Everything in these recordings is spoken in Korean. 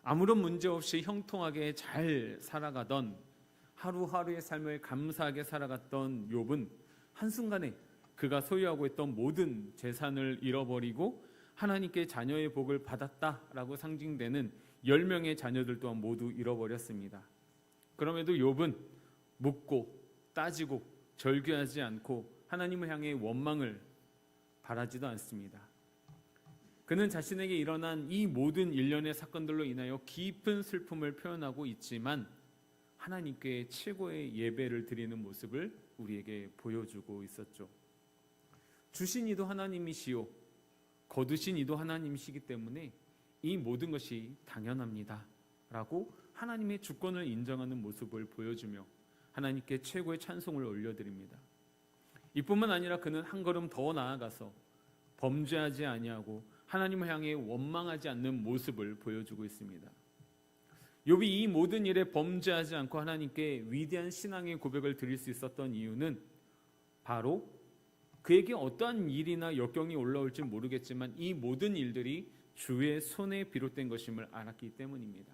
아무런 문제 없이 형통하게 잘 살아가던 하루하루의 삶을 감사하게 살아갔던 욥은 한순간에 그가 소유하고 있던 모든 재산을 잃어버리고 하나님께 자녀의 복을 받았다라고 상징되는 10명의 자녀들 또한 모두 잃어버렸습니다. 그럼에도 욥은 묻고 따지고 절규하지 않고 하나님을 향해 원망을 바라지도 않습니다. 그는 자신에게 일어난 이 모든 일련의 사건들로 인하여 깊은 슬픔을 표현하고 있지만 하나님께 최고의 예배를 드리는 모습을 우리에게 보여주고 있었죠. 주신 이도 하나님이시요 거두신 이도 하나님이시기 때문에 이 모든 것이 당연합니다 라고 하나님의 주권을 인정하는 모습을 보여주며 하나님께 최고의 찬송을 올려드립니다. 이뿐만 아니라 그는 한 걸음 더 나아가서 범죄하지 아니하고 하나님을 향해 원망하지 않는 모습을 보여주고 있습니다. 욥이 이 모든 일에 범죄하지 않고 하나님께 위대한 신앙의 고백을 드릴 수 있었던 이유는 바로 그에게 어떠한 일이나 역경이 올라올지 모르겠지만 이 모든 일들이 주의 손에 비롯된 것임을 알았기 때문입니다.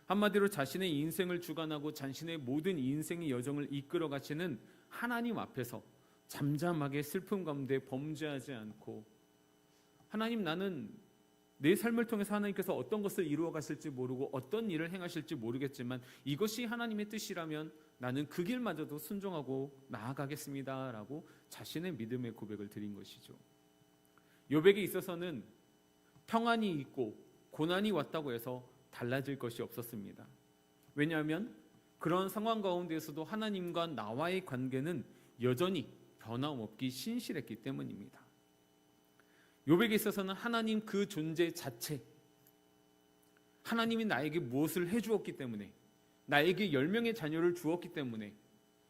한마디로 자신의 인생을 주관하고 자신의 모든 인생의 여정을 이끌어 가시는 하나님 앞에서 잠잠하게 슬픔 가운데 범죄하지 않고 하나님, 나는 내 삶을 통해서 하나님께서 어떤 것을 이루어 가실지 모르고 어떤 일을 행하실지 모르겠지만 이것이 하나님의 뜻이라면 나는 그 길마저도 순종하고 나아가겠습니다 라고 자신의 믿음의 고백을 드린 것이죠. 욥에게 있어서는 평안이 있고 고난이 왔다고 해서 달라질 것이 없었습니다. 왜냐하면 그런 상황 가운데에서도 하나님과 나와의 관계는 여전히 변함없기 신실했기 때문입니다. 욥에게 있어서는 하나님 그 존재 자체, 하나님이 나에게 무엇을 해주었기 때문에, 나에게 10명의 자녀를 주었기 때문에,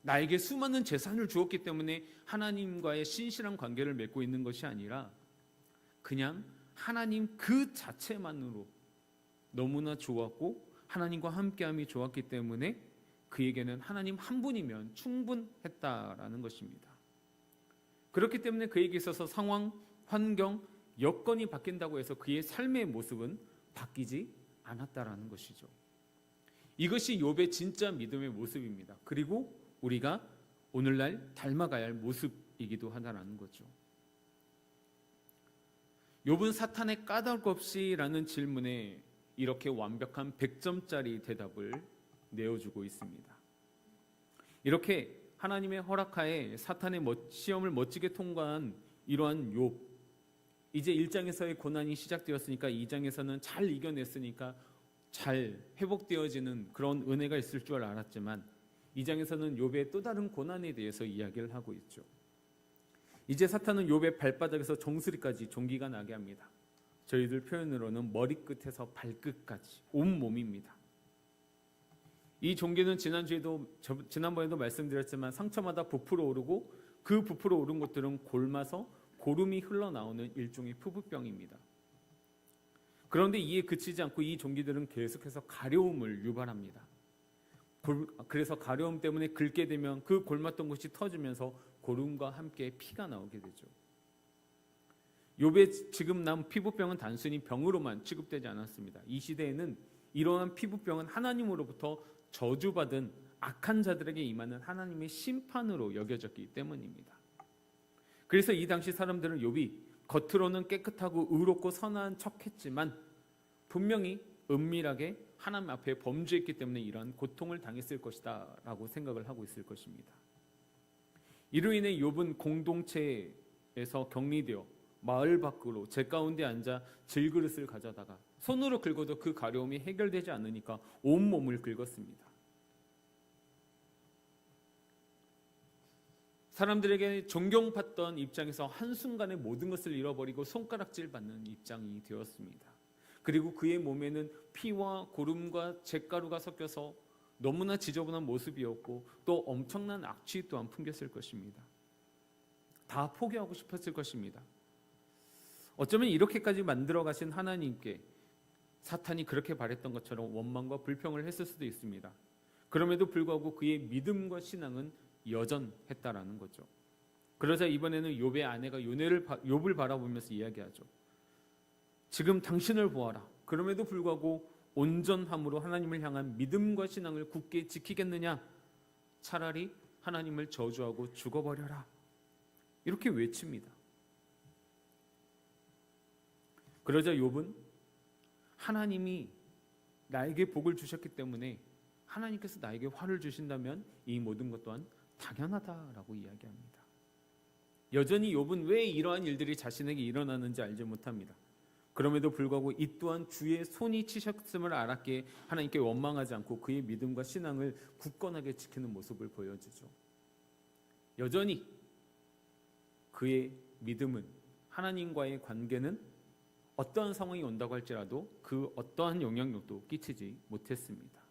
나에게 수많은 재산을 주었기 때문에 하나님과의 신실한 관계를 맺고 있는 것이 아니라 그냥 하나님 그 자체만으로 너무나 좋았고 하나님과 함께함이 좋았기 때문에 그에게는 하나님 한 분이면 충분했다라는 것입니다. 그렇기 때문에 그에게 있어서 상황, 환경, 여건이 바뀐다고 해서 그의 삶의 모습은 바뀌지 않았다라는 것이죠. 이것이 욥의 진짜 믿음의 모습입니다. 그리고 우리가 오늘날 닮아가야 할 모습이기도 하다라는 거죠. 욥은 사탄의 까닭 없이라는 질문에 이렇게 완벽한 100점짜리 대답을 내어주고 있습니다. 이렇게 하나님의 허락하에 사탄의 시험을 멋지게 통과한 이러한 욥, 이제 1장에서의 고난이 시작되었으니까 2장에서는 잘 이겨냈으니까 잘 회복되어지는 그런 은혜가 있을 줄 알았지만 2장에서는 욥의 또 다른 고난에 대해서 이야기를 하고 있죠. 이제 사탄은 욥의 발바닥에서 정수리까지 종기가 나게 합니다. 저희들 표현으로는 머리끝에서 발끝까지 온몸입니다. 이 종기는 지난번에도 말씀드렸지만 상처마다 부풀어 오르고 그 부풀어 오른 것들은 골마서 고름이 흘러나오는 일종의 피부병입니다. 그런데 이에 그치지 않고 이 종기들은 계속해서 가려움을 유발합니다. 그래서 가려움 때문에 긁게 되면 그 골맞던 곳이 터지면서 고름과 함께 피가 나오게 되죠. 욥의 지금 난 피부병은 단순히 병으로만 취급되지 않았습니다. 이 시대에는 이러한 피부병은 하나님으로부터 저주받은 악한 자들에게 임하는 하나님의 심판으로 여겨졌기 때문입니다. 그래서 이 당시 사람들은 욥이 겉으로는 깨끗하고 의롭고 선한 척했지만 분명히 은밀하게 하나님 앞에 범죄했기 때문에 이러한 고통을 당했을 것이다 라고 생각을 하고 있을 것입니다. 이로 인해 욥은 공동체에서 격리되어 마을 밖으로 제 가운데 앉아 질그릇을 가져다가 손으로 긁어도 그 가려움이 해결되지 않으니까 온몸을 긁었습니다. 사람들에게 존경받던 입장에서 한순간에 모든 것을 잃어버리고 손가락질 받는 입장이 되었습니다. 그리고 그의 몸에는 피와 고름과 잿가루가 섞여서 너무나 지저분한 모습이었고 또 엄청난 악취 또한 풍겼을 것입니다. 다 포기하고 싶었을 것입니다. 어쩌면 이렇게까지 만들어 가신 하나님께 사탄이 그렇게 바랬던 것처럼 원망과 불평을 했을 수도 있습니다. 그럼에도 불구하고 그의 믿음과 신앙은 여전했다라는 거죠. 그러자 이번에는 욥의 아내가 욥을 바라보면서 이야기하죠. 지금 당신을 보아라. 그럼에도 불구하고 온전함으로 하나님을 향한 믿음과 신앙을 굳게 지키겠느냐? 차라리 하나님을 저주하고 죽어버려라. 이렇게 외칩니다. 그러자 욥은 하나님이 나에게 복을 주셨기 때문에 하나님께서 나에게 화를 주신다면 이 모든 것 또한 당연하다라고 이야기합니다. 여전히 욥은 왜 이러한 일들이 자신에게 일어나는지 알지 못합니다. 그럼에도 불구하고 이 또한 주의 손이 치셨음을 알았기에 하나님께 원망하지 않고 그의 믿음과 신앙을 굳건하게 지키는 모습을 보여주죠. 여전히 그의 믿음은, 하나님과의 관계는 어떠한 상황이 온다고 할지라도 그 어떠한 영향력도 끼치지 못했습니다.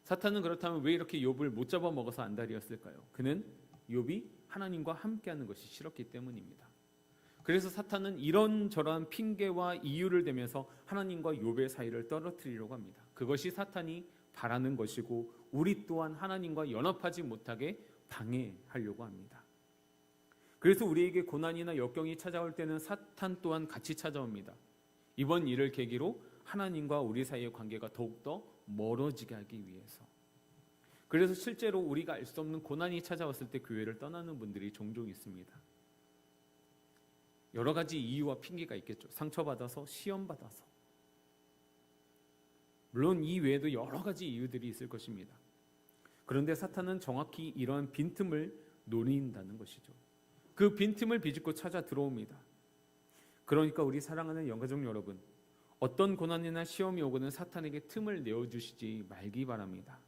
사탄은 그렇다면 왜 이렇게 욥을 못 잡아먹어서 안달이었을까요? 그는 욥이 하나님과 함께하는 것이 싫었기 때문입니다. 그래서 사탄은 이런저런 핑계와 이유를 대면서 하나님과 욥의 사이를 떨어뜨리려고 합니다. 그것이 사탄이 바라는 것이고 우리 또한 하나님과 연합하지 못하게 방해하려고 합니다. 그래서 우리에게 고난이나 역경이 찾아올 때는 사탄 또한 같이 찾아옵니다. 이번 일을 계기로 하나님과 우리 사이의 관계가 더욱더 멀어지게 하기 위해서. 그래서 실제로 우리가 알 수 없는 고난이 찾아왔을 때 교회를 떠나는 분들이 종종 있습니다. 여러 가지 이유와 핑계가 있겠죠. 상처받아서, 시험받아서. 물론 이 외에도 여러 가지 이유들이 있을 것입니다. 그런데 사탄은 정확히 이러한 빈틈을 노린다는 것이죠. 그 빈틈을 비집고 찾아 들어옵니다. 그러니까 우리 사랑하는 영가족 여러분, 어떤 고난이나 시험이 오고는 사탄에게 틈을 내어주시지 말기 바랍니다.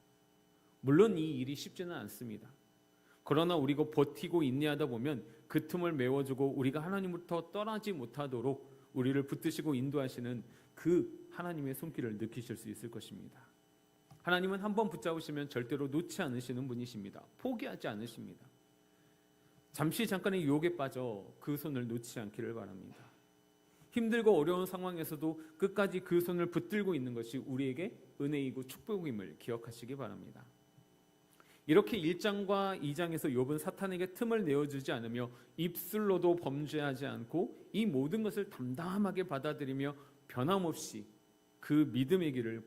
물론 이 일이 쉽지는 않습니다. 그러나 우리가 버티고 인내하다 보면 그 틈을 메워주고 우리가 하나님부터 떠나지 못하도록 우리를 붙드시고 인도하시는 그 하나님의 손길을 느끼실 수 있을 것입니다. 하나님은 한번 붙잡으시면 절대로 놓지 않으시는 분이십니다. 포기하지 않으십니다. 잠시 잠깐의 유혹에 빠져 그 손을 놓지 않기를 바랍니다. 힘들고 어려운 상황에서도 끝까지 그 손을 붙들고 있는 것이 우리에게 은혜이고 축복임을 기억하시기 바랍니다. 이렇게 1장과 2장에서 욥은 사탄에게 틈을 내어주지 않으며 입술로도 범죄하지 않고 이 모든 것을 담담하게 받아들이며 변함없이 그 믿음의 길을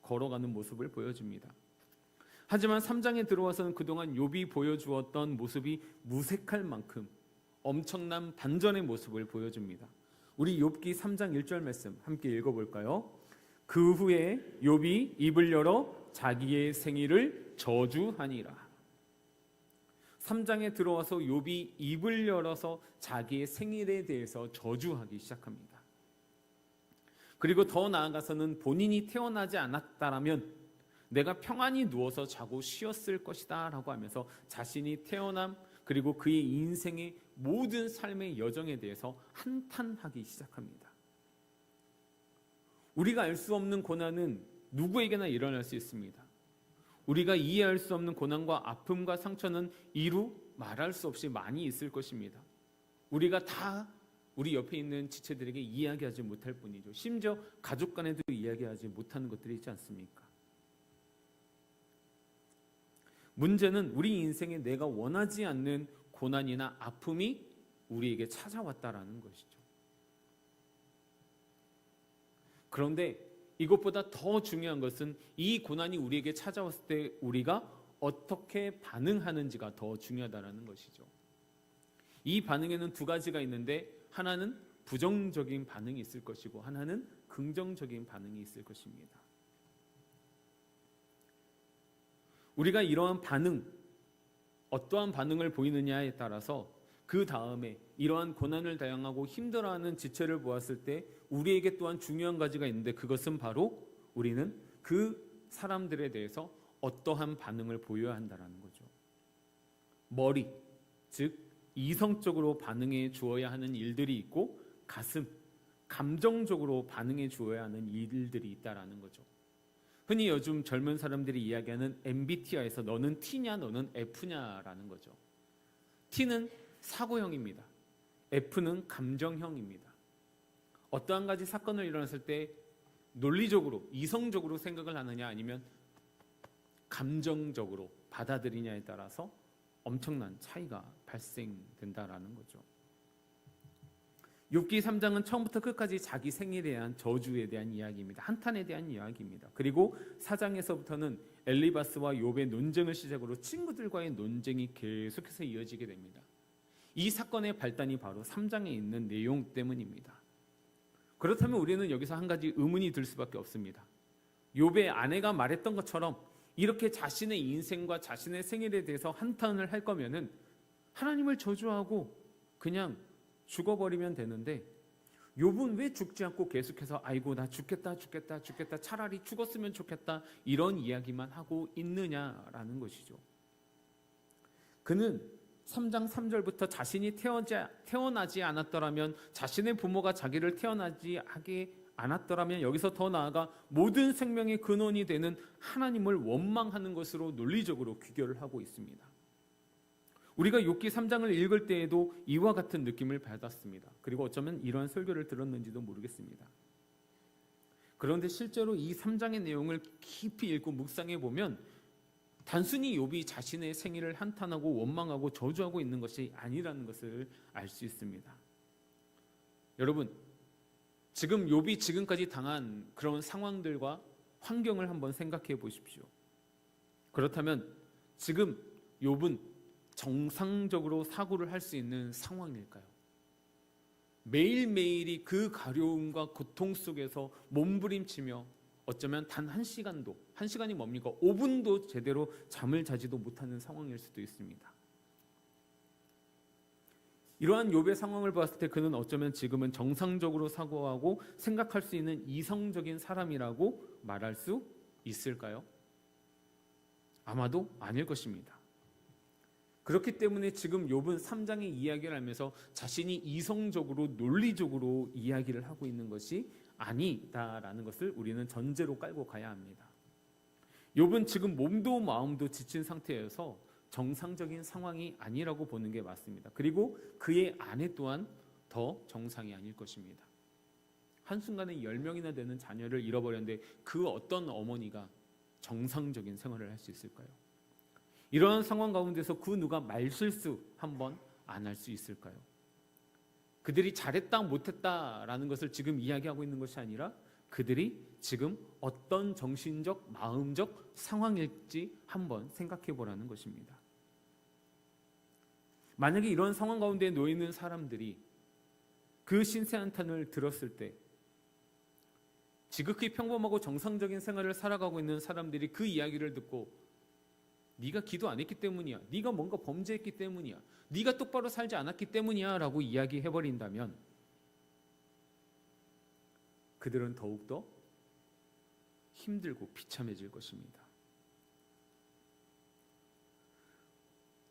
걸어가는 모습을 보여줍니다. 하지만 3장에 들어와서는 그동안 욥이 보여주었던 모습이 무색할 만큼 엄청난 반전의 모습을 보여줍니다. 우리 욥기 3장 1절 말씀 함께 읽어볼까요? 그 후에 욥이 입을 열어 자기의 생일을 저주하니라. 3장에 들어와서 욥이 입을 열어서 자기의 생일에 대해서 저주하기 시작합니다. 그리고 더 나아가서는 본인이 태어나지 않았다라면 내가 평안히 누워서 자고 쉬었을 것이다 라고 하면서 자신이 태어남 그리고 그의 인생의 모든 삶의 여정에 대해서 한탄하기 시작합니다. 우리가 알 수 없는 고난은 누구에게나 일어날 수 있습니다. 우리가 이해할 수 없는 고난과 아픔과 상처는 이루 말할 수 없이 많이 있을 것입니다. 우리가 다 우리 옆에 있는 지체들에게 이야기하지 못할 뿐이죠. 심지어 가족 간에도 이야기하지 못하는 것들이 있지 않습니까? 문제는 우리 인생에 내가 원하지 않는 고난이나 아픔이 우리에게 찾아왔다라는 것이죠. 그런데 이것보다 더 중요한 것은 이 고난이 우리에게 찾아왔을 때 우리가 어떻게 반응하는지가 더 중요하다는 것이죠. 이 반응에는 두 가지가 있는데 하나는 부정적인 반응이 있을 것이고 하나는 긍정적인 반응이 있을 것입니다. 우리가 이러한 반응, 어떠한 반응을 보이느냐에 따라서 그 다음에 이러한 고난을 당하고 힘들어하는 지체를 보았을 때 우리에게 또한 중요한 가지가 있는데 그것은 바로 우리는 그 사람들에 대해서 어떠한 반응을 보여야 한다는 거죠. 머리, 즉 이성적으로 반응해 주어야 하는 일들이 있고 가슴, 감정적으로 반응해 주어야 하는 일들이 있다는 거죠. 흔히 요즘 젊은 사람들이 이야기하는 MBTI에서 너는 T냐 너는 F냐라는 거죠. T는 사고형입니다. F는 감정형입니다. 어떠한 가지 사건을 일어났을 때 논리적으로, 이성적으로 생각을 하느냐 아니면 감정적으로 받아들이냐에 따라서 엄청난 차이가 발생된다라는 거죠. 욥기 3장은 처음부터 끝까지 자기 생에 대한 저주에 대한 이야기입니다. 한탄에 대한 이야기입니다. 그리고 4장에서부터는 엘리바스와 욥의 논쟁을 시작으로 친구들과의 논쟁이 계속해서 이어지게 됩니다. 이 사건의 발단이 바로 3장에 있는 내용 때문입니다. 그렇다면 우리는 여기서 한 가지 의문이 들 수밖에 없습니다. 욥의 아내가 말했던 것처럼 이렇게 자신의 인생과 자신의 생일에 대해서 한탄을 할 거면은 하나님을 저주하고 그냥 죽어버리면 되는데 욥은 왜 죽지 않고 계속해서 아이고 나 죽겠다 차라리 죽었으면 좋겠다 이런 이야기만 하고 있느냐라는 것이죠. 그는 3장 3절부터 자신이 태어나지 않았더라면, 자신의 부모가 자기를 태어나지 하게 않았더라면, 여기서 더 나아가 모든 생명의 근원이 되는 하나님을 원망하는 것으로 논리적으로 귀결을 하고 있습니다. 우리가 욥기 3장을 읽을 때에도 이와 같은 느낌을 받았습니다. 그리고 어쩌면 이러한 설교를 들었는지도 모르겠습니다. 그런데 실제로 이 3장의 내용을 깊이 읽고 묵상해 보면 단순히 욥이 자신의 생일을 한탄하고 원망하고 저주하고 있는 것이 아니라는 것을 알 수 있습니다. 여러분, 지금 욥이 지금까지 당한 그런 상황들과 환경을 한번 생각해 보십시오. 그렇다면 지금 욥은 정상적으로 사고를 할 수 있는 상황일까요? 매일매일이 그 가려움과 고통 속에서 몸부림치며 어쩌면 단 한 시간이 뭡니까? 5분도 제대로 잠을 자지도 못하는 상황일 수도 있습니다. 이러한 욥의 상황을 봤을 때 그는 어쩌면 지금은 정상적으로 사고하고 생각할 수 있는 이성적인 사람이라고 말할 수 있을까요? 아마도 아닐 것입니다. 그렇기 때문에 지금 욥은 3장의 이야기를 하면서 자신이 이성적으로 논리적으로 이야기를 하고 있는 것이 아니다라는 것을 우리는 전제로 깔고 가야 합니다. 욥은 지금 몸도 마음도 지친 상태여서 정상적인 상황이 아니라고 보는 게 맞습니다. 그리고 그의 아내 또한 더 정상이 아닐 것입니다. 한순간에 10명이나 되는 자녀를 잃어버렸는데 그 어떤 어머니가 정상적인 생활을 할 수 있을까요? 이러한 상황 가운데서 그 누가 말실수 한번 안 할 수 있을까요? 그들이 잘했다 못했다라는 것을 지금 이야기하고 있는 것이 아니라 그들이 지금 어떤 정신적 마음적 상황일지 한번 생각해 보라는 것입니다. 만약에 이런 상황 가운데 놓여 있는 사람들이 그 신세 한탄을 들었을 때 지극히 평범하고 정상적인 생활을 살아가고 있는 사람들이 그 이야기를 듣고 네가 기도 안 했기 때문이야, 네가 뭔가 범죄했기 때문이야, 네가 똑바로 살지 않았기 때문이야 라고 이야기해버린다면 그들은 더욱더 힘들고 비참해질 것입니다.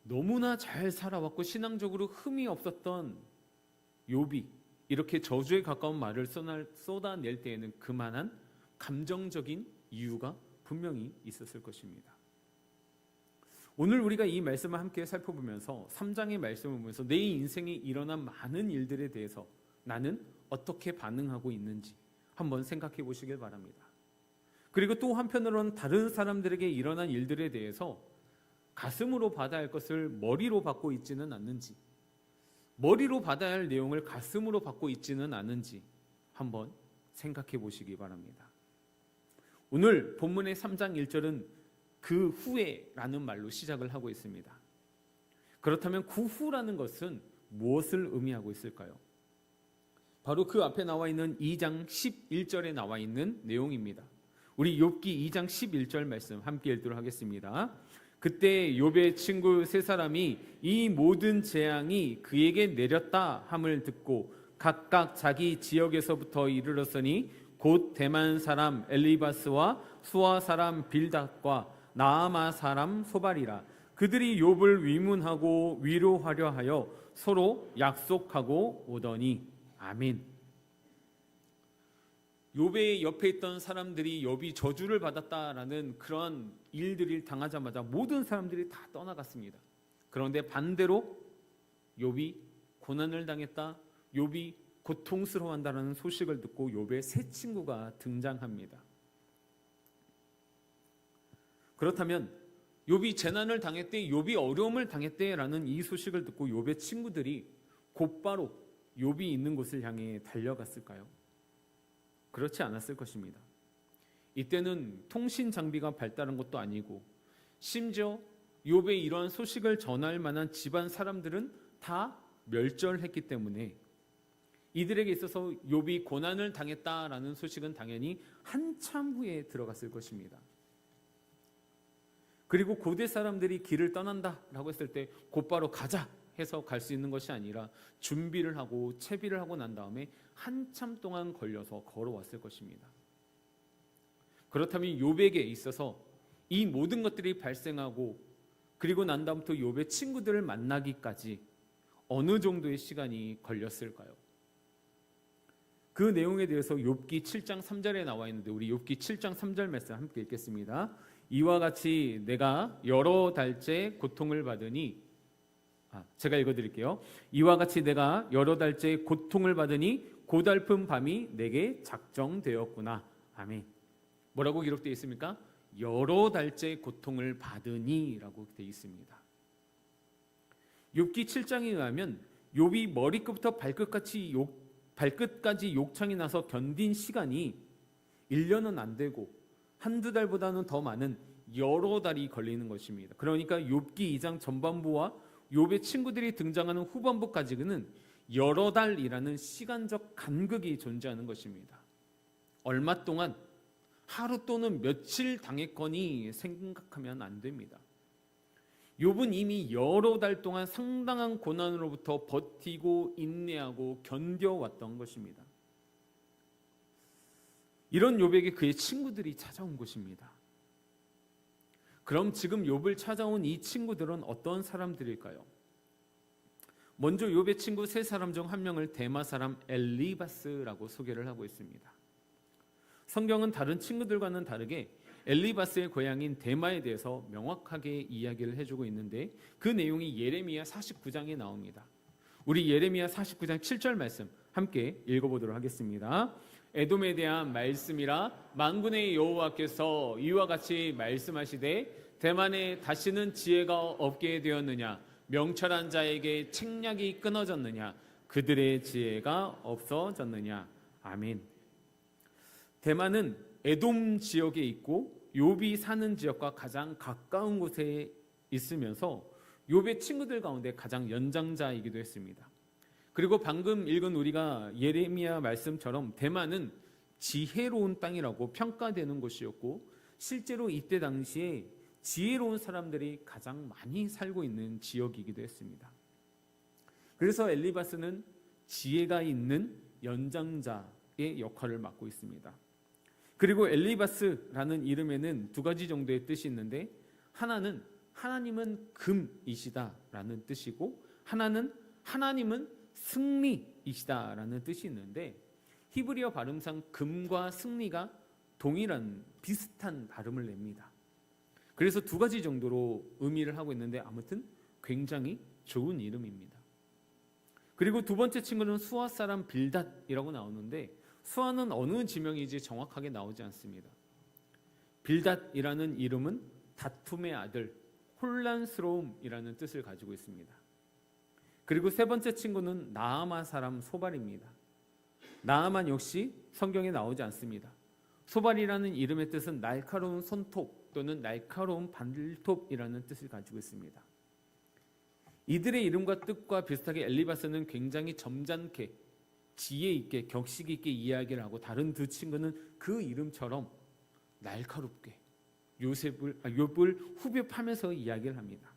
너무나 잘 살아왔고 신앙적으로 흠이 없었던 욥이 이렇게 저주에 가까운 말을 쏟아낼 때에는 그만한 감정적인 이유가 분명히 있었을 것입니다. 오늘 우리가 이 말씀을 함께 살펴보면서 3장의 말씀을 보면서 내 인생에 일어난 많은 일들에 대해서 나는 어떻게 반응하고 있는지 한번 생각해 보시길 바랍니다. 그리고 또 한편으로는 다른 사람들에게 일어난 일들에 대해서 가슴으로 받아야 할 것을 머리로 받고 있지는 않는지, 머리로 받아야 할 내용을 가슴으로 받고 있지는 않은지 한번 생각해 보시기 바랍니다. 오늘 본문의 3장 1절은 그 후에라는 말로 시작을 하고 있습니다. 그렇다면 그 후라는 것은 무엇을 의미하고 있을까요? 바로 그 앞에 나와 있는 2장 11절에 나와 있는 내용입니다. 우리 욥기 2장 11절 말씀 함께 읽도록 하겠습니다. 그때 욥의 친구 세 사람이 이 모든 재앙이 그에게 내렸다 함을 듣고 각각 자기 지역에서부터 이르렀으니 곧 대만 사람 엘리바스와 수아 사람 빌닷과 나아마 사람 소발이라. 그들이 욥을 위문하고 위로하려 하여 서로 약속하고 오더니. 아멘. 욥의 옆에 있던 사람들이 욥이 저주를 받았다라는 그런 일들을 당하자마자 모든 사람들이 다 떠나갔습니다. 그런데 반대로 욥이 고난을 당했다, 욥이 고통스러워한다라는 소식을 듣고 욥의 새 친구가 등장합니다. 그렇다면 욥이 재난을 당했대, 욥이 어려움을 당했대라는 이 소식을 듣고 욥의 친구들이 곧바로 욥이 있는 곳을 향해 달려갔을까요? 그렇지 않았을 것입니다. 이때는 통신 장비가 발달한 것도 아니고 심지어 욥의 이러한 소식을 전할 만한 집안 사람들은 다 멸절했기 때문에 이들에게 있어서 욥이 고난을 당했다라는 소식은 당연히 한참 후에 들어갔을 것입니다. 그리고 고대 사람들이 길을 떠난다라고 했을 때 곧바로 가자 해서 갈 수 있는 것이 아니라 준비를 하고 채비를 하고 난 다음에 한참 동안 걸려서 걸어왔을 것입니다. 그렇다면 욥에게 있어서 이 모든 것들이 발생하고 그리고 난 다음부터 욥의 친구들을 만나기까지 어느 정도의 시간이 걸렸을까요? 그 내용에 대해서 욥기 7장 3절에 나와 있는데 우리 욥기 7장 3절 말씀 함께 읽겠습니다. 이와 같이 내가 여러 달째 고통을 받으니 제가 읽어드릴게요. 이와 같이 내가 여러 달째 고통을 받으니 고달픈 밤이 내게 작정되었구나. 아멘. 뭐라고 기록되어 있습니까? 여러 달째 고통을 받으니 라고 되어 있습니다. 욥기 7장에 의하면 욥이 머리끝부터 발끝까지 욕창이 나서 견딘 시간이 1년은 안 되고 한두 달보다는 더 많은 여러 달이 걸리는 것입니다. 그러니까 욥기 2장 전반부와 욥의 친구들이 등장하는 후반부까지는 여러 달이라는 시간적 간극이 존재하는 것입니다. 얼마 동안 하루 또는 며칠 당했거니 생각하면 안 됩니다. 욥은 이미 여러 달 동안 상당한 고난으로부터 버티고 인내하고 견뎌왔던 것입니다. 이런 욥에게 그의 친구들이 찾아온 것입니다. 그럼 지금 욥을 찾아온 이 친구들은 어떤 사람들일까요? 먼저 욥의 친구 세 사람 중 한 명을 데마 사람 엘리바스라고 소개를 하고 있습니다. 성경은 다른 친구들과는 다르게 엘리바스의 고향인 데마에 대해서 명확하게 이야기를 해주고 있는데 그 내용이 예레미야 49장에 나옵니다. 우리 예레미야 49장 7절 말씀 함께 읽어보도록 하겠습니다. 에돔에 대한 말씀이라 만군의 여호와께서 이와 같이 말씀하시되 대만에 다시는 지혜가 없게 되었느냐 명철한 자에게 책략이 끊어졌느냐 그들의 지혜가 없어졌느냐. 아멘. 대만은 에돔 지역에 있고 욥이 사는 지역과 가장 가까운 곳에 있으면서 욥의 친구들 가운데 가장 연장자이기도 했습니다. 그리고 방금 읽은 우리가 예레미야 말씀처럼 대만은 지혜로운 땅이라고 평가되는 곳이었고 실제로 이때 당시에 지혜로운 사람들이 가장 많이 살고 있는 지역이기도 했습니다. 그래서 엘리바스는 지혜가 있는 연장자의 역할을 맡고 있습니다. 그리고 엘리바스라는 이름에는 두 가지 정도의 뜻이 있는데 하나는 하나님은 금이시다라는 뜻이고 하나는 하나님은 승리이시다라는 뜻이 있는데 히브리어 발음상 금과 승리가 동일한 비슷한 발음을 냅니다. 그래서 두 가지 정도로 의미를 하고 있는데 아무튼 굉장히 좋은 이름입니다. 그리고 두 번째 친구는 수아 사람 빌닷이라고 나오는데 수아는 어느 지명인지 정확하게 나오지 않습니다. 빌닷이라는 이름은 다툼의 아들, 혼란스러움이라는 뜻을 가지고 있습니다. 그리고 세 번째 친구는 나아만 사람 소발입니다. 나아만 역시 성경에 나오지 않습니다. 소발이라는 이름의 뜻은 날카로운 손톱 또는 날카로운 발톱이라는 뜻을 가지고 있습니다. 이들의 이름과 뜻과 비슷하게 엘리바스는 굉장히 점잖게 지혜 있게 격식 있게 이야기를 하고 다른 두 친구는 그 이름처럼 날카롭게 욥을 후벼파면서 이야기를 합니다.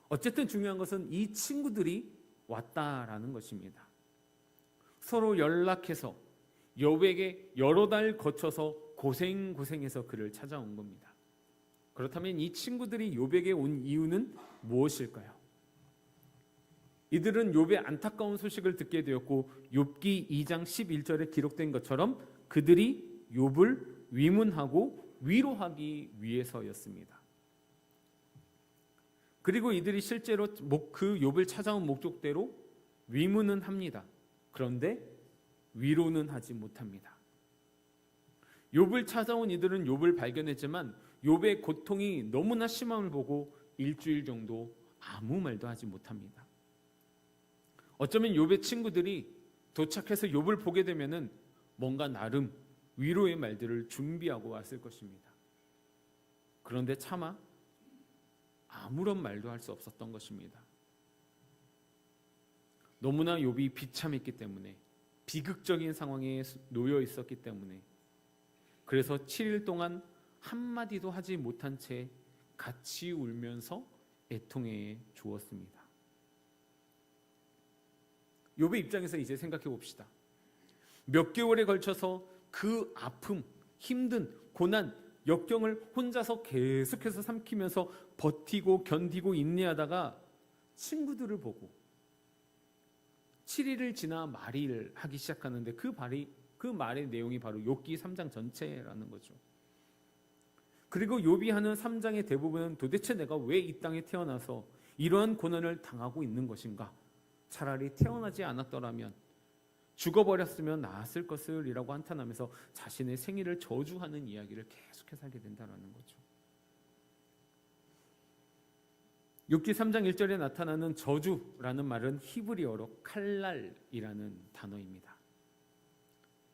어쨌든 중요한 것은 이 친구들이 왔다라는 것입니다. 서로 연락해서 욥에게 여러 달 거쳐서 고생해서 그를 찾아온 겁니다. 그렇다면 이 친구들이 욥에게 온 이유는 무엇일까요? 이들은 욥의 안타까운 소식을 듣게 되었고 욥기 2장 11절에 기록된 것처럼 그들이 욥을 위문하고 위로하기 위해서였습니다. 그리고 이들이 실제로 그 욥을 찾아온 목적대로 위문은 합니다. 그런데 위로는 하지 못합니다. 욥을 찾아온 이들은 욥을 발견했지만 욥의 고통이 너무나 심함을 보고 일주일 정도 아무 말도 하지 못합니다. 어쩌면 욥의 친구들이 도착해서 욥을 보게 되면은 뭔가 나름 위로의 말들을 준비하고 왔을 것입니다. 그런데 차마 아무런 말도 할 수 없었던 것입니다. 너무나 욥이 비참했기 때문에, 비극적인 상황에 놓여 있었기 때문에, 그래서 7일 동안 한마디도 하지 못한 채 같이 울면서 애통해 주었습니다. 욥의 입장에서 이제 생각해 봅시다. 몇 개월에 걸쳐서 그 아픔, 힘든 고난, 역경을 혼자서 계속해서 삼키면서 버티고 견디고 인내하다가 친구들을 보고 7일을 지나 말을 하기 시작하는데 그 말의 내용이 바로 욥기 3장 전체라는 거죠. 그리고 욥이 하는 3장의 대부분은 도대체 내가 왜 이 땅에 태어나서 이러한 고난을 당하고 있는 것인가? 차라리 태어나지 않았더라면, 죽어버렸으면 나았을 것을 이라고 한탄하면서 자신의 생일을 저주하는 이야기를 계속해서 하게 된다는 거죠. 욥기 3장 1절에 나타나는 저주라는 말은 히브리어로 칼날이라는 단어입니다.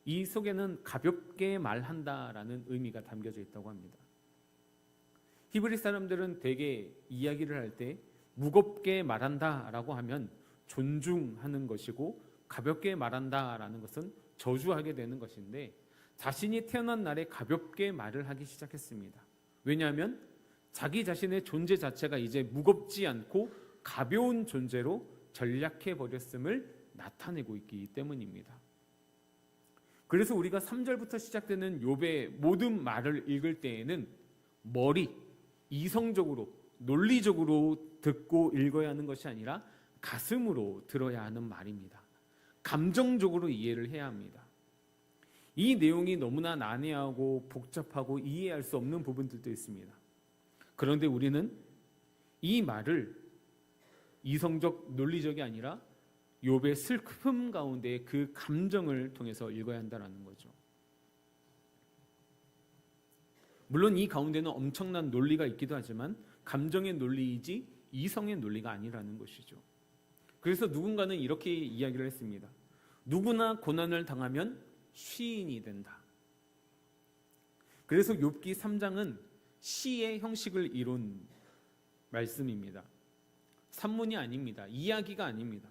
이 속에는 가볍게 말한다라는 의미가 담겨져 있다고 합니다. 히브리 사람들은 대개 이야기를 할 때 무겁게 말한다라고 하면 존중하는 것이고, 가볍게 말한다라는 것은 저주하게 되는 것인데, 자신이 태어난 날에 가볍게 말을 하기 시작했습니다. 왜냐하면 자기 자신의 존재 자체가 이제 무겁지 않고 가벼운 존재로 전락해 버렸음을 나타내고 있기 때문입니다. 그래서 우리가 3절부터 시작되는 욥의 모든 말을 읽을 때에는 이성적으로, 논리적으로 듣고 읽어야 하는 것이 아니라 가슴으로 들어야 하는 말입니다. 감정적으로 이해를 해야 합니다. 이 내용이 너무나 난해하고 복잡하고 이해할 수 없는 부분들도 있습니다. 그런데 우리는 이 말을 이성적, 논리적이 아니라 욥의 슬픔 가운데 그 감정을 통해서 읽어야 한다는 거죠. 물론 이 가운데는 엄청난 논리가 있기도 하지만 감정의 논리이지 이성의 논리가 아니라는 것이죠. 그래서 누군가는 이렇게 이야기를 했습니다. 누구나 고난을 당하면 시인이 된다. 그래서 욥기 3장은 시의 형식을 이룬 말씀입니다. 산문이 아닙니다. 이야기가 아닙니다.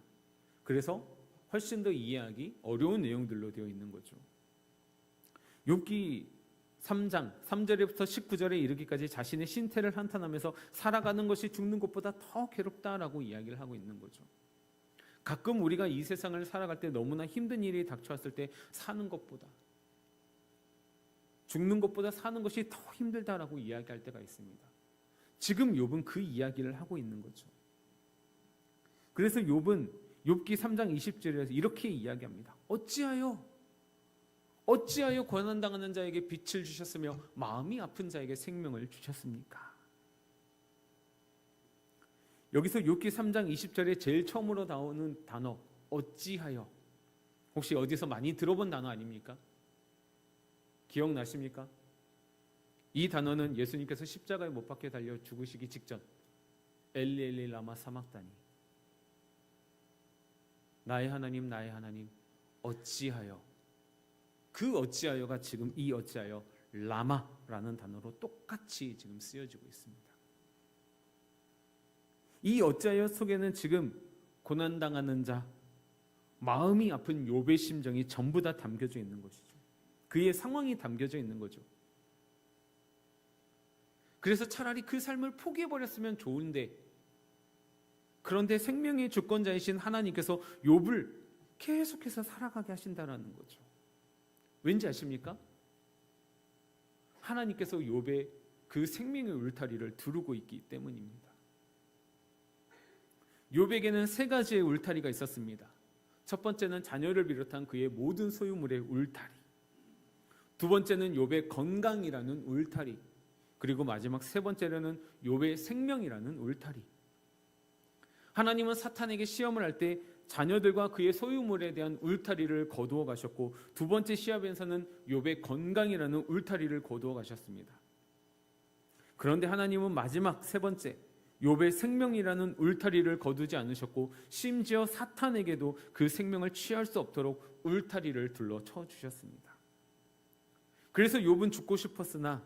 그래서 훨씬 더 이해하기 어려운 내용들로 되어 있는 거죠. 욥기 3장 3절부터 19절에 이르기까지 자신의 신태를 한탄하면서 살아가는 것이 죽는 것보다 더 괴롭다라고 이야기를 하고 있는 거죠. 가끔 우리가 이 세상을 살아갈 때 너무나 힘든 일이 닥쳐왔을 때 사는 것보다, 죽는 것보다 사는 것이 더 힘들다라고 이야기할 때가 있습니다. 지금 욥은 그 이야기를 하고 있는 거죠. 그래서 욥은 욥기 3장 20절에서 이렇게 이야기합니다. 어찌하여 고난당하는 자에게 빛을 주셨으며 마음이 아픈 자에게 생명을 주셨습니까? 여기서 욥기 3장 20절에 제일 처음으로 나오는 단어 어찌하여, 혹시 어디서 많이 들어본 단어 아닙니까? 기억나십니까? 이 단어는 예수님께서 십자가에 못 박혀 달려 죽으시기 직전 엘리 엘리 라마 사막다니, 나의 하나님 나의 하나님 어찌하여, 그 어찌하여가 지금 이 어찌하여 라마라는 단어로 똑같이 지금 쓰여지고 있습니다. 이 어찌하여 속에는 지금 고난당하는 자, 마음이 아픈 욥의 심정이 전부 다 담겨져 있는 것이죠. 그의 상황이 담겨져 있는 거죠. 그래서 차라리 그 삶을 포기해버렸으면 좋은데, 그런데 생명의 주권자이신 하나님께서 욥을 계속해서 살아가게 하신다는 거죠. 왠지 아십니까? 하나님께서 욥의 그 생명의 울타리를 두르고 있기 때문입니다. 욥에게는 세 가지의 울타리가 있었습니다. 첫 번째는 자녀를 비롯한 그의 모든 소유물의 울타리, 두 번째는 욥의 건강이라는 울타리, 그리고 마지막 세 번째로는 욥의 생명이라는 울타리. 하나님은 사탄에게 시험을 할 때 자녀들과 그의 소유물에 대한 울타리를 거두어 가셨고, 두 번째 시합에서는 욥의 건강이라는 울타리를 거두어 가셨습니다. 그런데 하나님은 마지막 세 번째 욥의 생명이라는 울타리를 거두지 않으셨고 심지어 사탄에게도 그 생명을 취할 수 없도록 울타리를 둘러쳐 주셨습니다. 그래서 욥은 죽고 싶었으나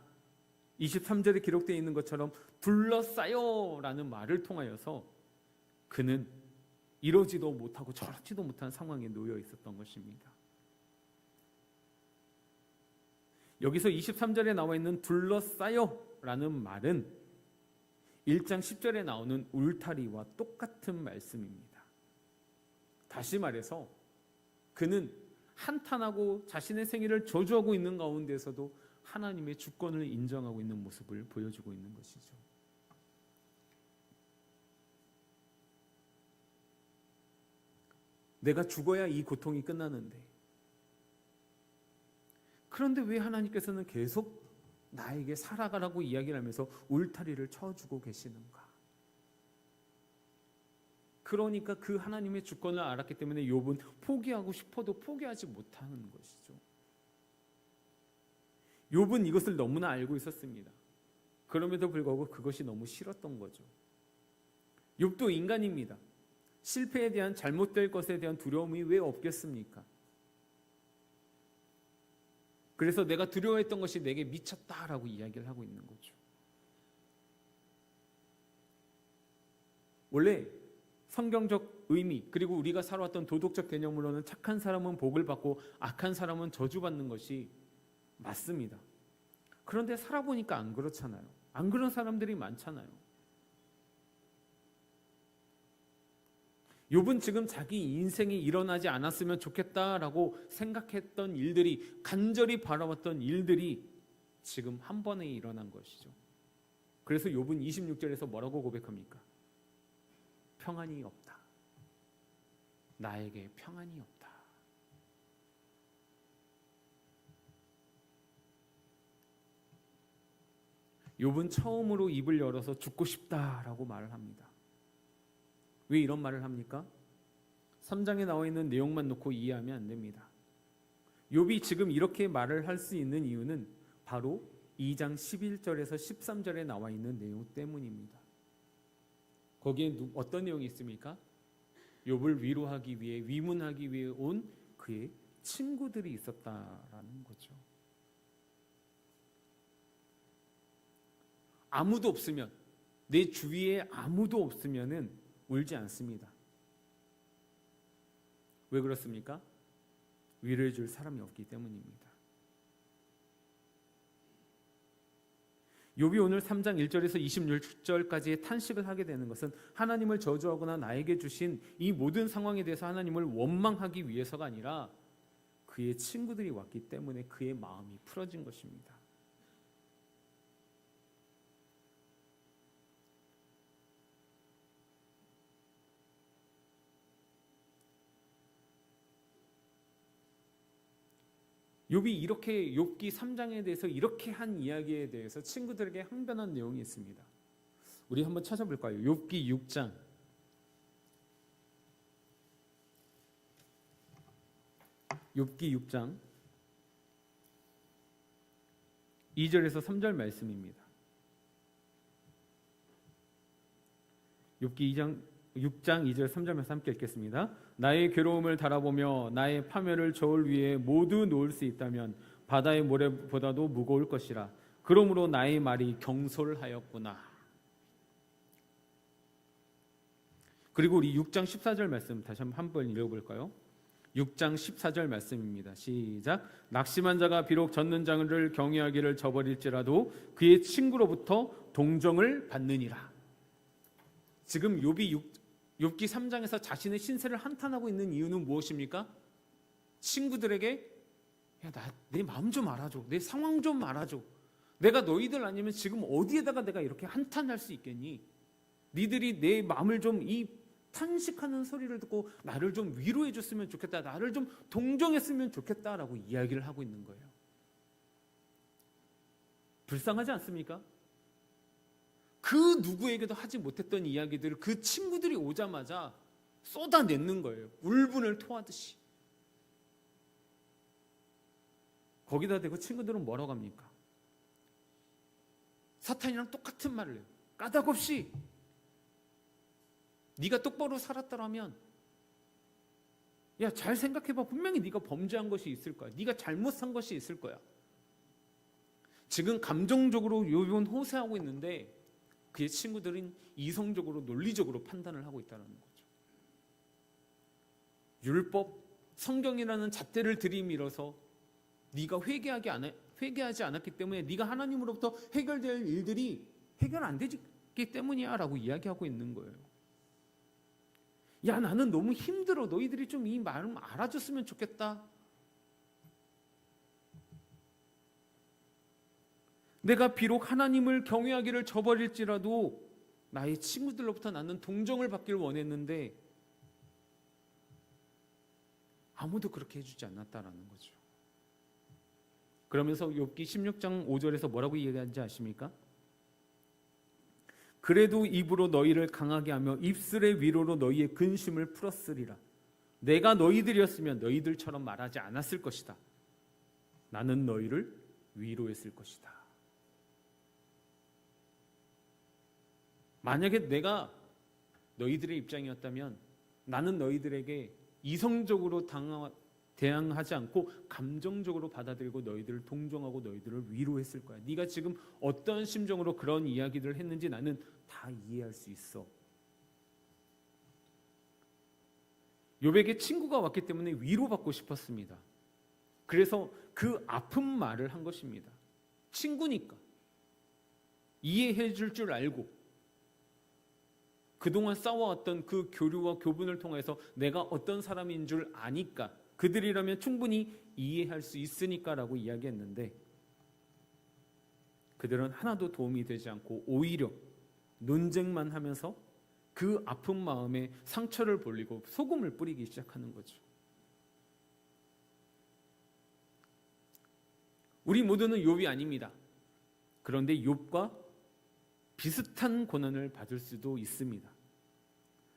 23절에 기록되어 있는 것처럼 둘러싸여라는 말을 통하여서 그는 이러지도 못하고 저러지도 못한 상황에 놓여 있었던 것입니다. 여기서 23절에 나와 있는 둘러싸여라는 말은 1장 10절에 나오는 울타리와 똑같은 말씀입니다. 다시 말해서 그는 한탄하고 자신의 생애를 저주하고 있는 가운데서도 하나님의 주권을 인정하고 있는 모습을 보여주고 있는 것이죠. 내가 죽어야 이 고통이 끝나는데, 그런데 왜 하나님께서는 계속 나에게 살아가라고 이야기를 하면서 울타리를 쳐주고 계시는가? 그러니까 그 하나님의 주권을 알았기 때문에 욥은 포기하고 싶어도 포기하지 못하는 것이죠. 욥은 이것을 너무나 알고 있었습니다. 그럼에도 불구하고 그것이 너무 싫었던 거죠. 욥도 인간입니다. 실패에 대한, 잘못될 것에 대한 두려움이 왜 없겠습니까? 그래서 내가 두려워했던 것이 내게 미쳤다라고 이야기를 하고 있는 거죠. 원래 성경적 의미, 그리고 우리가 살아왔던 도덕적 개념으로는 착한 사람은 복을 받고 악한 사람은 저주받는 것이 맞습니다. 그런데 살아보니까 안 그렇잖아요. 안 그런 사람들이 많잖아요. 욥은 지금 자기 인생이 일어나지 않았으면 좋겠다라고 생각했던 일들이, 간절히 바라봤던 일들이 지금 한 번에 일어난 것이죠. 그래서 욥은 26절에서 뭐라고 고백합니까? 평안이 없다. 나에게 평안이 없다. 욥은 처음으로 입을 열어서 죽고 싶다라고 말을 합니다. 왜 이런 말을 합니까? 3장에 나와 있는 내용만 놓고 이해하면 안 됩니다. 욥이 지금 이렇게 말을 할 수 있는 이유는 바로 2장 11절에서 13절에 나와 있는 내용 때문입니다. 거기에 어떤 내용이 있습니까? 욥을 위로하기 위해, 위문하기 위해 온 그의 친구들이 있었다라는 거죠. 아무도 없으면, 내 주위에 아무도 없으면은 울지 않습니다. 왜 그렇습니까? 위로해 줄 사람이 없기 때문입니다. 욥이 오늘 3장 1절에서 26절까지의 탄식을 하게 되는 것은 하나님을 저주하거나 나에게 주신 이 모든 상황에 대해서 하나님을 원망하기 위해서가 아니라 그의 친구들이 왔기 때문에 그의 마음이 풀어진 것입니다. 욥이 이렇게, 욥기 3장에 대해서 이렇게 한 이야기에 대해서 친구들에게 항변한 내용이 있습니다. 우리 한번 찾아볼까요? 욥기 6장. 욥기 6장 2절에서 3절 말씀입니다. 욥기 6장 2절 3절 말씀 함께 읽겠습니다. 나의 괴로움을 달아보며 나의 파멸을 저울 위에 모두 놓을 수 있다면 바다의 모래보다도 무거울 것이라. 그러므로 나의 말이 경솔하였구나. 그리고 우리 6장 14절 말씀 다시 한번 읽어볼까요? 6장 14절 말씀입니다. 시작. 낙심한 자가 비록 젖는 장을 경외하기를 저버릴지라도 그의 친구로부터 동정을 받느니라. 지금 욥기 3장에서 자신의 신세를 한탄하고 있는 이유는 무엇입니까? 친구들에게 내 마음 좀 알아줘. 내 상황 좀 알아줘. 내가 너희들 아니면 지금 어디에다가 내가 이렇게 한탄할 수 있겠니? 니들이 내 마음을 좀, 이 탄식하는 소리를 듣고 나를 좀 위로해 줬으면 좋겠다. 나를 좀 동정했으면 좋겠다라고 이야기를 하고 있는 거예요. 불쌍하지 않습니까? 그 누구에게도 하지 못했던 이야기들을 그 친구들이 오자마자 쏟아내는 거예요. 울분을 토하듯이. 거기다 대고 친구들은 뭐라고 합니까? 사탄이랑 똑같은 말을 해요. 까닭없이 네가 똑바로 살았더라면, 야, 잘 생각해봐. 분명히 네가 범죄한 것이 있을 거야. 네가 잘못 산 것이 있을 거야. 지금 감정적으로 욥은 호소하고 있는데 그의 친구들은 이성적으로 논리적으로 판단을 하고 있다는 거죠. 율법, 성경이라는 잣대를 들이밀어서 네가 회개하지 않았기 때문에 네가 하나님으로부터 해결될 일들이 해결 안 되기 때문이야 라고 이야기하고 있는 거예요. 야, 나는 너무 힘들어. 너희들이 좀 이 마음 알아줬으면 좋겠다. 내가 비록 하나님을 경외하기를 저버릴지라도 나의 친구들로부터 나는 동정을 받기를 원했는데 아무도 그렇게 해주지 않았다라는 거죠. 그러면서 욥기 16장 5절에서 뭐라고 얘기하는지 아십니까? 그래도 입으로 너희를 강하게 하며 입술의 위로로 너희의 근심을 풀었으리라. 내가 너희들이었으면 너희들처럼 말하지 않았을 것이다. 나는 너희를 위로했을 것이다. 만약에 내가 너희들의 입장이었다면 나는 너희들에게 이성적으로 대항하지 않고 감정적으로 받아들이고 너희들을 동정하고 너희들을 위로했을 거야. 네가 지금 어떤 심정으로 그런 이야기들을 했는지 나는 다 이해할 수 있어. 욥에게 친구가 왔기 때문에 위로받고 싶었습니다. 그래서 그 아픈 말을 한 것입니다. 친구니까 이해해 줄 줄 알고 그동안 싸워왔던 그 교류와 교분을 통해서 내가 어떤 사람인 줄 아니까, 그들이라면 충분히 이해할 수 있으니까 라고 이야기했는데 그들은 하나도 도움이 되지 않고 오히려 논쟁만 하면서 그 아픈 마음에 상처를 벌리고 소금을 뿌리기 시작하는 거죠. 우리 모두는 욥이 아닙니다. 그런데 욥과 비슷한 고난을 받을 수도 있습니다.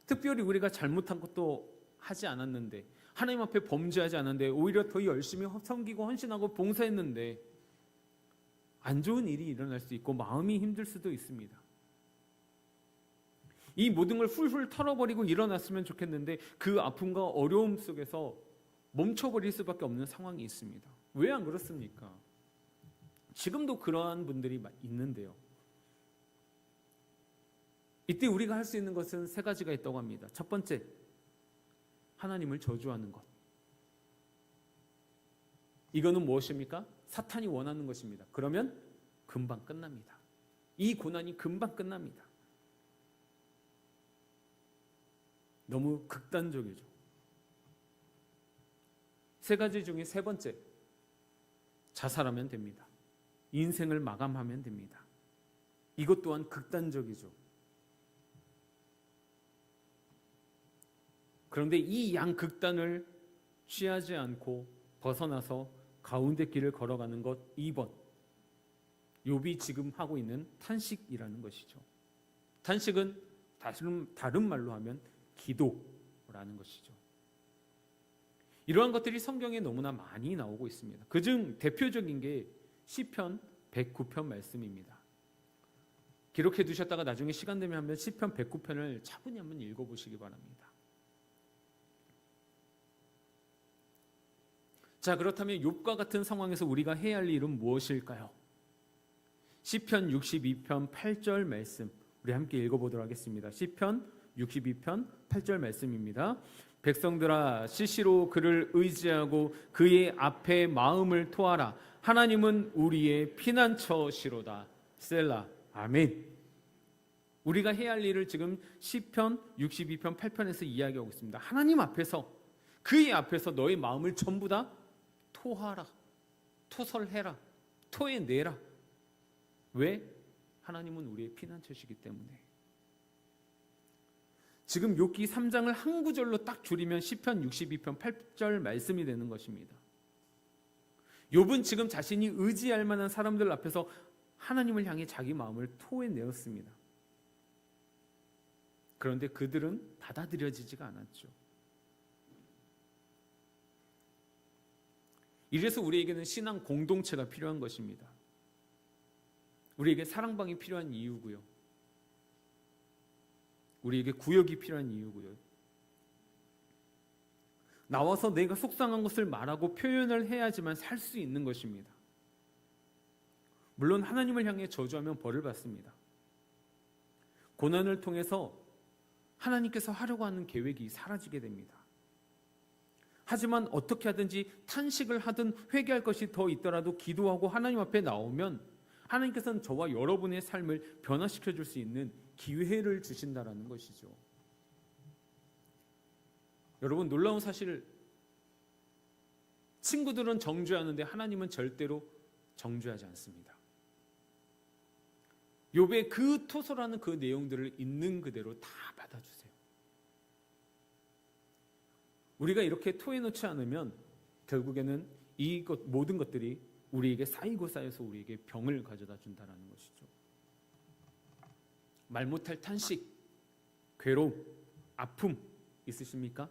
특별히 우리가 잘못한 것도 하지 않았는데, 하나님 앞에 범죄하지 않았는데, 오히려 더 열심히 섬기고 헌신하고 봉사했는데 안 좋은 일이 일어날 수 있고 마음이 힘들 수도 있습니다. 이 모든 걸 훌훌 털어버리고 일어났으면 좋겠는데 그 아픔과 어려움 속에서 멈춰버릴 수밖에 없는 상황이 있습니다. 왜 안 그렇습니까? 지금도 그러한 분들이 있는데요. 이때 우리가 할 수 있는 것은 세 가지가 있다고 합니다. 첫 번째, 하나님을 저주하는 것. 이거는 무엇입니까? 사탄이 원하는 것입니다. 그러면 금방 끝납니다. 이 고난이 금방 끝납니다. 너무 극단적이죠. 세 가지 중에 세 번째, 자살하면 됩니다. 인생을 마감하면 됩니다. 이것 또한 극단적이죠. 그런데 이 양극단을 취하지 않고 벗어나서 가운데 길을 걸어가는 것 2번. 욥이 지금 하고 있는 탄식이라는 것이죠. 탄식은 다른 말로 하면 기도라는 것이죠. 이러한 것들이 성경에 너무나 많이 나오고 있습니다. 그중 대표적인 게 시편 109편 말씀입니다. 기록해 두셨다가 나중에 시간 되면 한번 시편 109편을 차분히 한번 읽어보시기 바랍니다. 자, 그렇다면 욥과 같은 상황에서 우리가 해야 할 일은 무엇일까요? 시편 62편 8절 말씀 우리 함께 읽어보도록 하겠습니다. 시편 62편 8절 말씀입니다. 백성들아, 시시로 그를 의지하고 그의 앞에 마음을 토하라. 하나님은 우리의 피난처시로다. 셀라. 아멘. 우리가 해야 할 일을 지금 시편 62편 8편에서 이야기하고 있습니다. 하나님 앞에서, 그의 앞에서 너의 마음을 전부 다 토하라, 토설해라, 토해내라. 왜? 하나님은 우리의 피난처시기 때문에. 지금 욥기 3장을 한 구절로 딱 줄이면 시편 62편 8절 말씀이 되는 것입니다. 욥은 지금 자신이 의지할 만한 사람들 앞에서 하나님을 향해 자기 마음을 토해내었습니다. 그런데 그들은 받아들여지지가 않았죠. 이래서 우리에게는 신앙 공동체가 필요한 것입니다. 우리에게 사랑방이 필요한 이유고요. 우리에게 구역이 필요한 이유고요. 나와서 내가 속상한 것을 말하고 표현을 해야지만 살 수 있는 것입니다. 물론 하나님을 향해 저주하면 벌을 받습니다. 고난을 통해서 하나님께서 하려고 하는 계획이 사라지게 됩니다. 하지만 어떻게 하든지 탄식을 하든 회개할 것이 더 있더라도 기도하고 하나님 앞에 나오면 하나님께서는 저와 여러분의 삶을 변화시켜 줄 수 있는 기회를 주신다라는 것이죠. 여러분, 놀라운 사실, 친구들은 정죄하는데 하나님은 절대로 정죄하지 않습니다. 욥의 그 토설하는 그 내용들을 있는 그대로 다 받아주세요. 우리가 이렇게 토해놓지 않으면 결국에는 이것 모든 것들이 우리에게 쌓이고 쌓여서 우리에게 병을 가져다 준다는 것이죠. 말 못할 탄식, 괴로움, 아픔 있으십니까?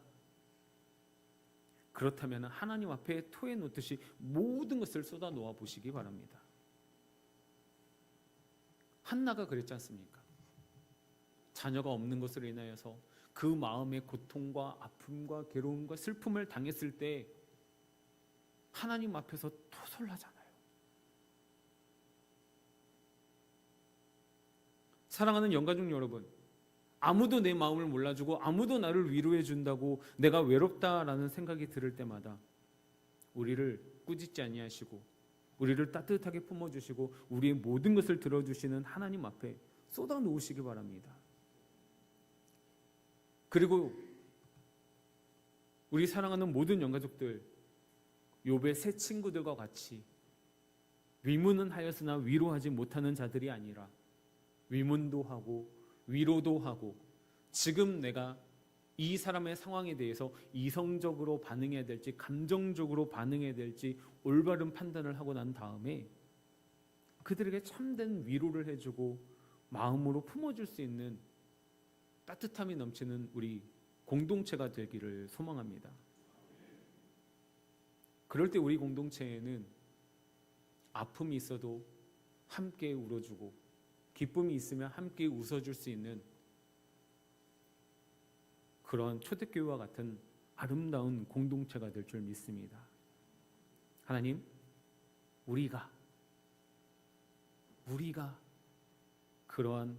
그렇다면 하나님 앞에 토해놓듯이 모든 것을 쏟아 놓아 보시기 바랍니다. 한나가 그랬지 않습니까? 자녀가 없는 것으로 인하여서 그 마음의 고통과 아픔과 괴로움과 슬픔을 당했을 때 하나님 앞에서 토설하잖아요. 사랑하는 영가족 여러분, 아무도 내 마음을 몰라주고 아무도 나를 위로해 준다고 내가 외롭다라는 생각이 들을 때마다 우리를 꾸짖지 아니하시고 우리를 따뜻하게 품어주시고 우리의 모든 것을 들어주시는 하나님 앞에 쏟아 놓으시기 바랍니다. 그리고 우리 사랑하는 모든 영가족들, 욥의 세 친구들과 같이 위문은 하였으나 위로하지 못하는 자들이 아니라 위문도 하고 위로도 하고 지금 내가 이 사람의 상황에 대해서 이성적으로 반응해야 될지 감정적으로 반응해야 될지 올바른 판단을 하고 난 다음에 그들에게 참된 위로를 해주고 마음으로 품어줄 수 있는 따뜻함이 넘치는 우리 공동체가 되기를 소망합니다. 그럴 때 우리 공동체에는 아픔이 있어도 함께 울어주고 기쁨이 있으면 함께 웃어줄 수 있는 그런 초대교회와 같은 아름다운 공동체가 될 줄 믿습니다. 하나님, 우리가 그러한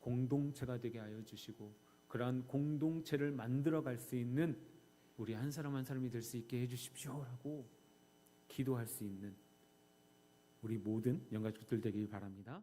공동체가 되게 하여 주시고 그러한 공동체를 만들어갈 수 있는 우리 한 사람 한 사람이 될 수 있게 해주십시오라고 기도할 수 있는 우리 모든 영가족들 되길 바랍니다.